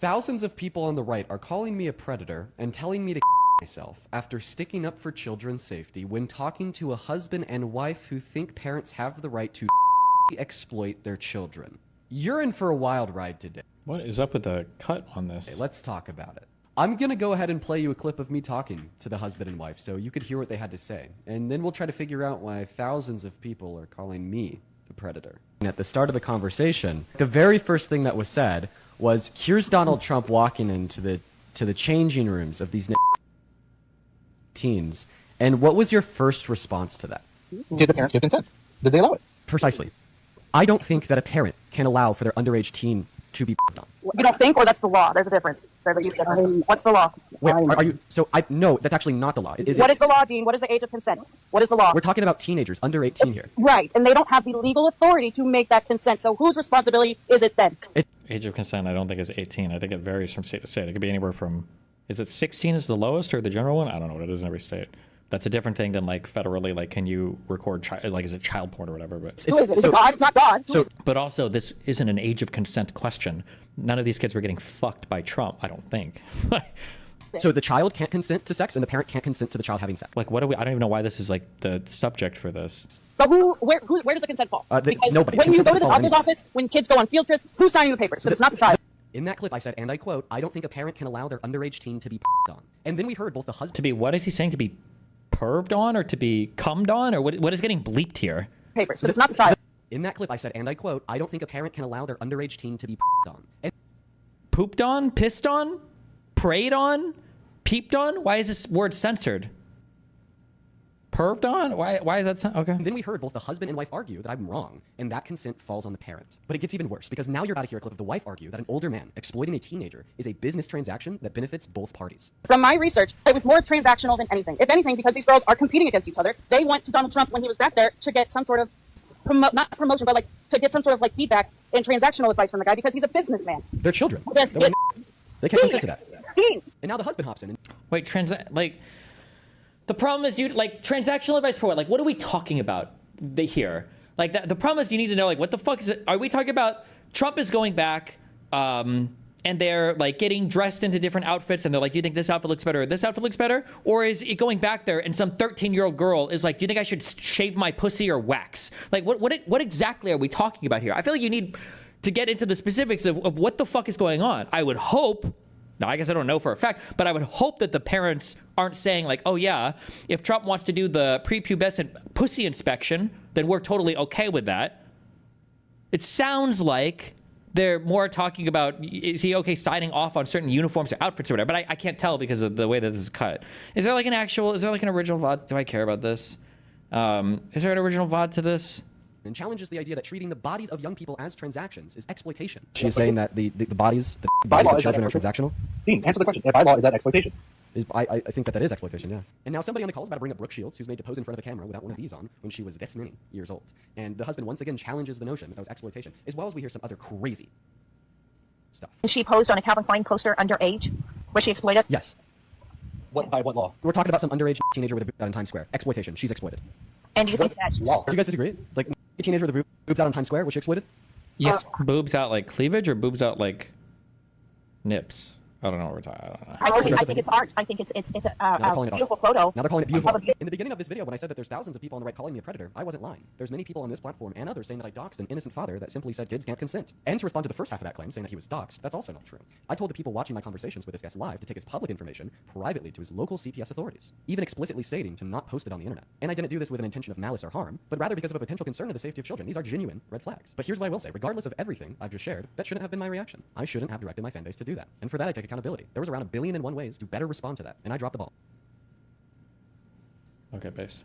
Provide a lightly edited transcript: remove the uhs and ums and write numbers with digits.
Thousands of people on the right are calling me a predator and telling me to myself after sticking up for children's safety when talking to a husband and wife who think parents have the right to exploit their children. You're in for a wild ride today. What is up with the cut on this? Okay, let's talk about it. I'm going to go ahead and play you a clip of me talking to the husband and wife so you could hear what they had to say. And then we'll try to figure out why thousands of people are calling me the predator. And at the start of the conversation, the very first thing that was said was, here's Donald Trump walking into the changing rooms of these teens. And what was your first response to that? Did the parents give consent? Did they allow it? Precisely. I don't think that a parent can allow for their underage teen to be on. You don't think, or that's the law? There's a difference. What's the law? Wait, are you? So no, that's actually not the law. What is the law, Dean? What is the age of consent? What is the law? We're talking about teenagers under 18 here. Right, and they don't have the legal authority to make that consent. So whose responsibility is it then? Age of consent, I don't think is 18. I think it varies from state to state. It could be anywhere from, is it 16 is the lowest or the general one? I don't know what it is in every state. That's a different thing than like federally, like can you record is it child porn or whatever? But who is it? Is it God? It's not God. But also, this isn't an age of consent question. None of these kids were getting fucked by Trump, I don't think. So the child can't consent to sex, and the parent can't consent to the child having sex. Like, what do we? I don't even know why this is like the subject for this. So where does the consent fall? Because nobody. When you go to the doctor's office, when kids go on field trips, who's signing the papers? Because it's not the child. In that clip, I said, and I quote, I don't think a parent can allow their underage teen to be on. And then we heard both the husband... To be, what is he saying? To be perved on or to be cummed on? Or what is getting bleeped here? Papers, because it's not the child. In that clip, I said, and I quote, I don't think a parent can allow their underage teen to be on. And pooped on? Pissed on? Preyed on? Peeped on? Why is this word censored? Perved on? Why is that? Okay. And then we heard both the husband and wife argue that I'm wrong, and that consent falls on the parent. But it gets even worse, because now you're about to hear a clip of the wife argue that an older man exploiting a teenager is a business transaction that benefits both parties. From my research, it was more transactional than anything. If anything, because these girls are competing against each other, they went to Donald Trump when he was back there to get some sort of not promotion, but like to get some sort of like feedback and transactional advice from the guy because he's a businessman. They're children. They can't consent to that. Dean. And now the husband hops in. And wait, the problem is, dude, like, transactional advice for what? Like, what are we talking about here? Like, the problem is you need to know, like, what the fuck is it? Are we talking about Trump is going back, and they're, like, getting dressed into different outfits, and they're like, do you think this outfit looks better or this outfit looks better? Or is it going back there, and some 13-year-old girl is like, do you think I should shave my pussy or wax? Like, what exactly are we talking about here? I feel like you need to get into the specifics of what the fuck is going on. I would hope... Now, I guess I don't know for a fact, but I would hope that the parents aren't saying like, oh yeah, if Trump wants to do the prepubescent pussy inspection, then we're totally okay with that. It sounds like they're more talking about, is he okay signing off on certain uniforms or outfits or whatever, but I can't tell because of the way that this is cut. Is there like an original VOD? Do I care about this? Is there an original VOD to this? And challenges the idea that treating the bodies of young people as transactions is exploitation. She's saying that the bodies of children are transactional? Dean, answer the question. By law, is that exploitation? I think that is exploitation, yeah. And now somebody on the call is about to bring up Brooke Shields, who's made to pose in front of a camera without one of these on when she was this many years old. And the husband once again challenges the notion that was exploitation, as well as we hear some other crazy stuff. She posed on a Calvin Klein poster underage. Was she exploited? Yes. By what law? We're talking about some underage teenager with a boob out in Times Square. Exploitation. She's exploited. And do you think that... Law? Do you guys disagree? Like, a teenager with a boobs out on Times Square, was she exploited? Yes. Boobs out like cleavage or boobs out like nips? I don't know what we're talking about. I think it's art. I think it's a beautiful photo. Now they're calling it beautiful. In the beginning of this video, when I said that there's thousands of people on the right calling me a predator, I wasn't lying. There's many people on this platform and others saying that I doxed an innocent father that simply said kids can't consent. And to respond to the first half of that claim, saying that he was doxed, that's also not true. I told the people watching my conversations with this guest live to take his public information privately to his local CPS authorities, even explicitly stating to not post it on the internet. And I didn't do this with an intention of malice or harm, but rather because of a potential concern to the safety of children. These are genuine red flags. But here's what I will say, regardless of everything I've just shared, that shouldn't have been my reaction. I shouldn't have directed my fan base to do that. And for that, I take accountability. There was around 1,000,001 ways to better respond to that, and I dropped the ball. Okay, base.